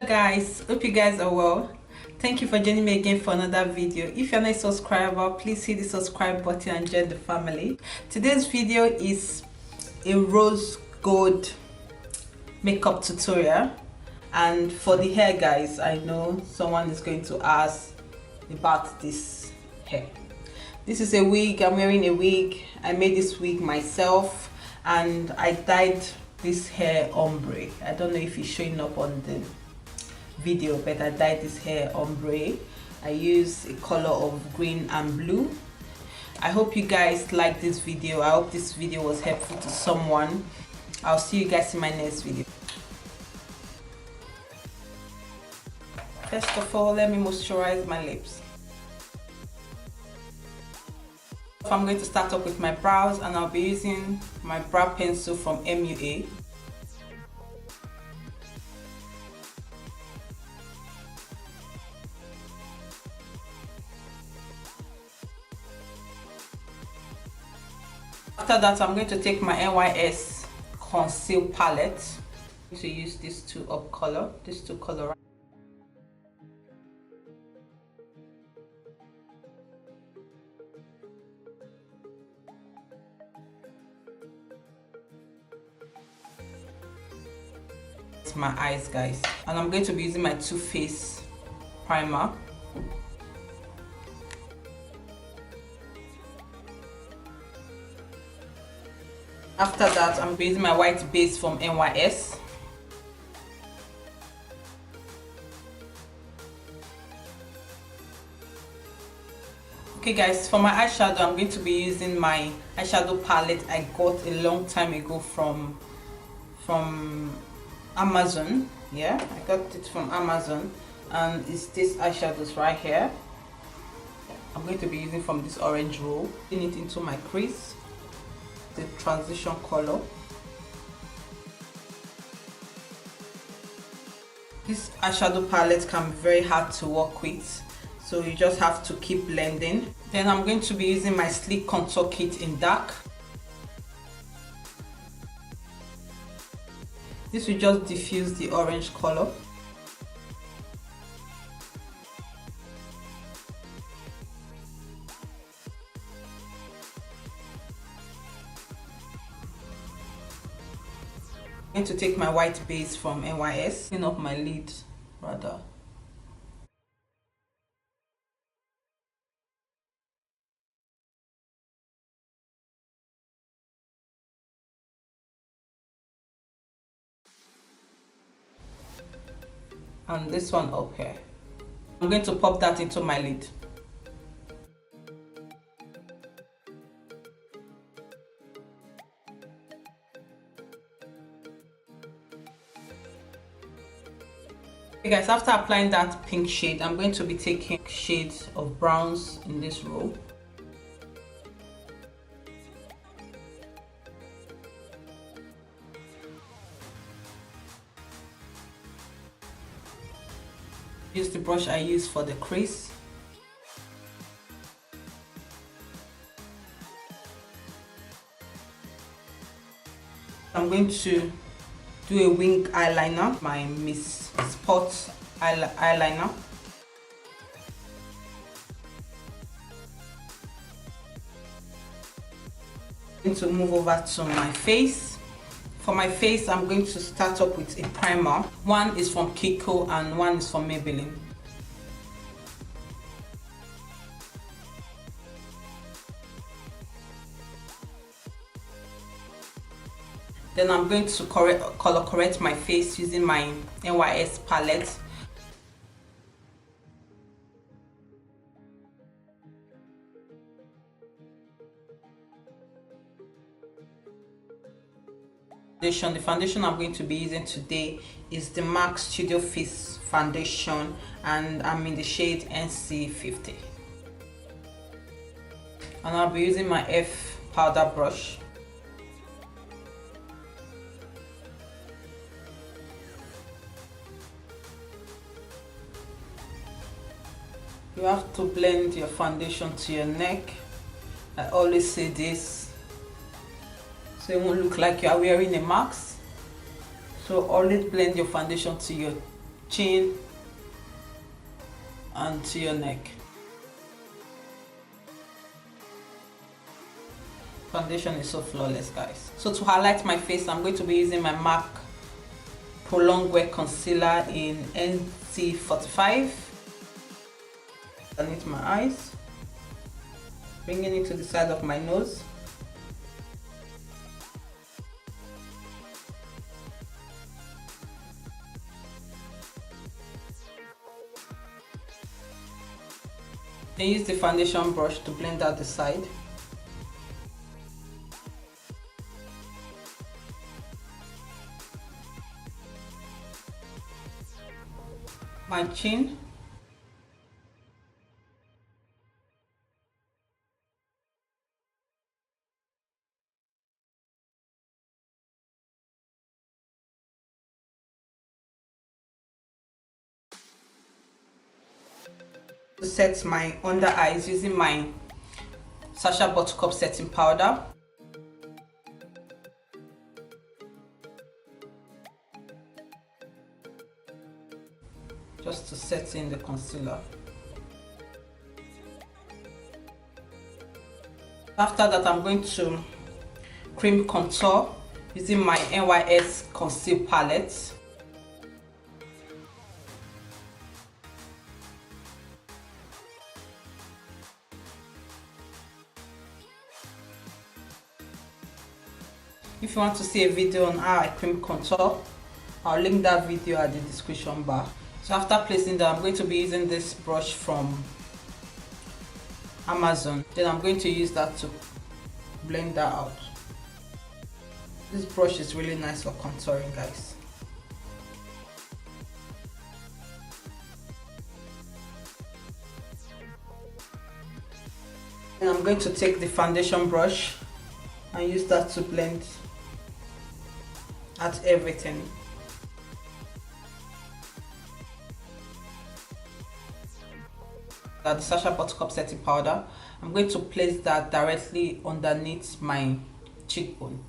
Guys, hope you guys are well. Thank you for joining me again for another video. If you're not a subscriber, please hit the subscribe button and join the family. Today's video is a rose gold makeup tutorial, and for the hair, guys, I know someone is going to ask about this hair. This is a wig. I'm wearing a wig. I made this wig myself and I dyed this hair ombre. I don't know if it's showing up on the video, but I dyed this hair ombre. I used a color of green and blue. I hope you guys like this video. I hope this video was helpful to someone. I'll see you guys in my next video. First of all, let me moisturize my lips. I'm going to start off with my brows, and I'll be using my brow pencil from MUA. After that, I'm going to take my NYS conceal palette to use these two color. My eyes, guys, and I'm going to be using my Too Faced primer. After that, I'm using my white base from NYS. Okay guys, for my eyeshadow, I'm going to be using my eyeshadow palette I got a long time ago from Amazon. Yeah, I got it from Amazon, and it's this eyeshadows right here. I'm going to be using from this orange roll, putting it into my crease, the transition color. This eyeshadow palette can be very hard to work with, so you just have to keep blending. Then I'm going to be using my sleek contour kit in dark. This will just diffuse the orange color. I'm going to take my white base from NYS, clean up my lid rather. And this one up here, I'm going to pop that into my lid. Okay guys, after applying that pink shade, I'm going to be taking shades of browns in this row. Use the brush I use for the crease. I'm going to do a wing eyeliner, my Miss Spot eyeliner. I'm going to move over to my face. For my face, I'm going to start up with a primer. One is from Kiko and one is from Maybelline. Then I'm going to color correct my face using my NYS palette. The foundation I'm going to be using today is the MAC Studio Fix foundation, and I'm in the shade NC50. And I'll be using my F powder brush. You have to blend your foundation to your neck. I always say this, so it won't look like you are wearing a mask. So always blend your foundation to your chin, and to your neck. Foundation is so flawless, guys. So to highlight my face, I'm going to be using my MAC Prolong Wear Concealer in NC45. Underneath my eyes, bringing it to the side of my nose. Then use the foundation brush to blend out the side. My chin. To set my under eyes using my Sacha Buttercup setting powder. Just to set in the concealer. After that, I'm going to cream contour using my NYS Conceal palette. If you want to see a video on how I cream contour, I'll link that video at the description bar. So after placing that, I'm going to be using this brush from Amazon. Then I'm going to use that to blend that out. This brush is really nice for contouring, guys. And I'm going to take the foundation brush and use that to blend out everything. The Sacha Buttercup setting powder, I'm going to place that directly underneath my cheekbone.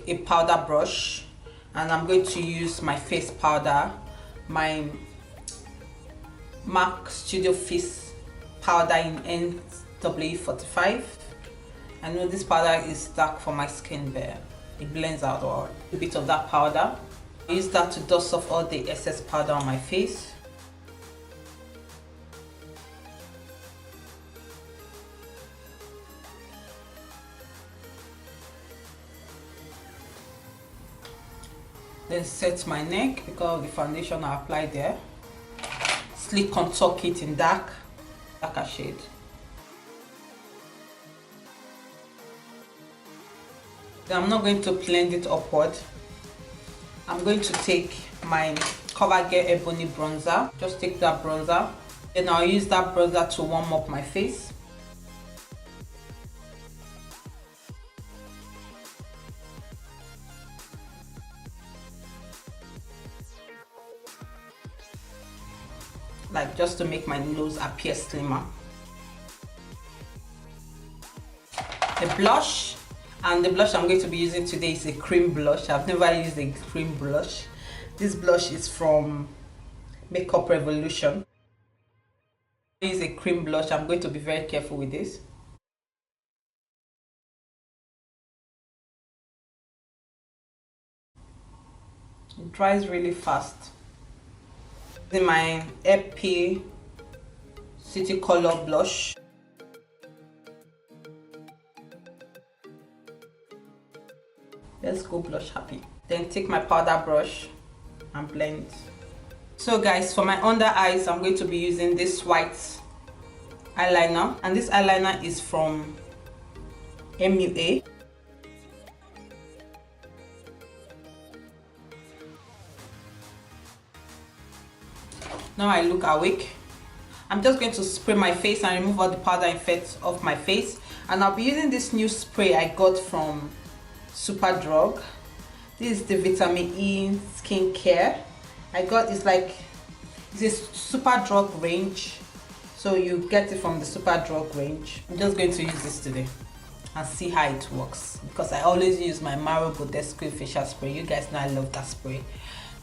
A powder brush, and I'm going to use my face powder, my MAC Studio Fizz powder in NW45. I know this powder is dark for my skin, but it blends out all. A bit of that powder. I use that to dust off all the excess powder on my face. Then set my neck because of the foundation I applied there. Sleek contour kit in darker shade. Then I'm not going to blend it upward. I'm going to take my CoverGirl Ebony bronzer. Just take that bronzer. Then I'll use that bronzer to warm up my face. Like just to make my nose appear slimmer. A blush. And the blush I'm going to be using today is a cream blush. I've never used a cream blush. This blush is from Makeup Revolution. This is a cream blush. I'm going to be very careful with this. It dries really fast. In my EP City Color blush. Let's go blush happy. Then take my powder brush and blend. So guys, for my under eyes, I'm going to be using this white eyeliner, and this eyeliner is from MUA. Now I look awake. I'm just going to spray my face and remove all the powder effects off my face, and I'll be using this new spray I got from Superdrug. This is the vitamin E skincare. I got it's a Superdrug range, so you get it from the Superdrug range. I'm just going to use this today. and see how it works, because I always use my Maro Bodesque facial spray. You guys know I love that spray,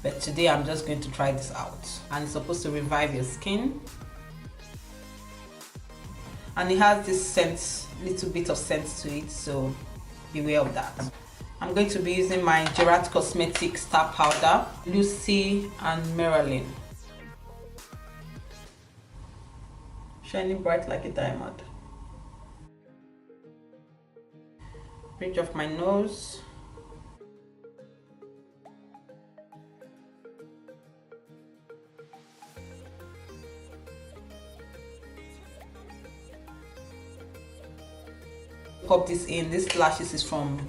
but today I'm just going to try this out, and it's supposed to revive your skin, and it has this scent, little bit of scent to it, so beware of that. I'm going to be using my Gerard Cosmetics Star Powder, Lucy and Marilyn. Shining bright like a diamond. Bridge of my nose. Pop this in. This lashes is from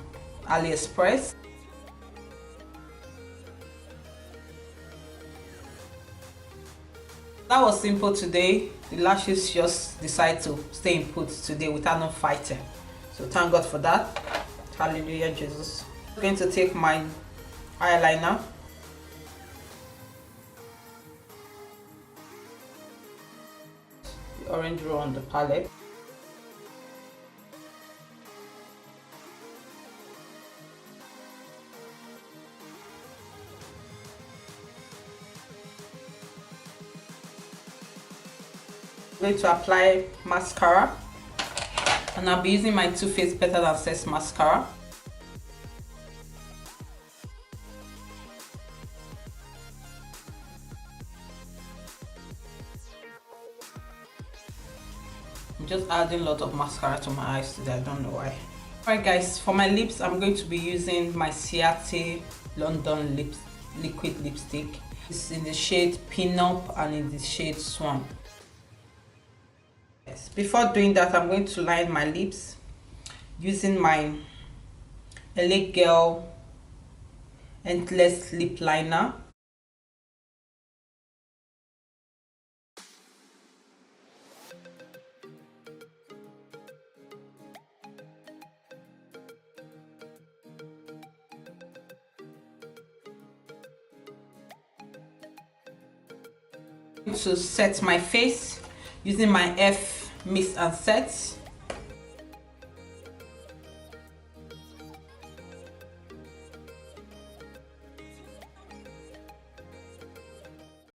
AliExpress. That was simple today. The lashes just decide to stay in put today without no fighting. So thank God for that. Hallelujah, Jesus. I'm going to take my eyeliner. The orange row on the palette. I'm going to apply mascara, and I'll be using my Too Faced Better Than Sex mascara. I'm just adding a lot of mascara to my eyes today, I don't know why. Alright guys, for my lips I'm going to be using my Ciate London liquid lipstick. It's in the shade Pinup and in the shade Swan. Before doing that, I'm going to line my lips using my LA Girl Endless Lip Liner. To set my face using my F Mist and Set.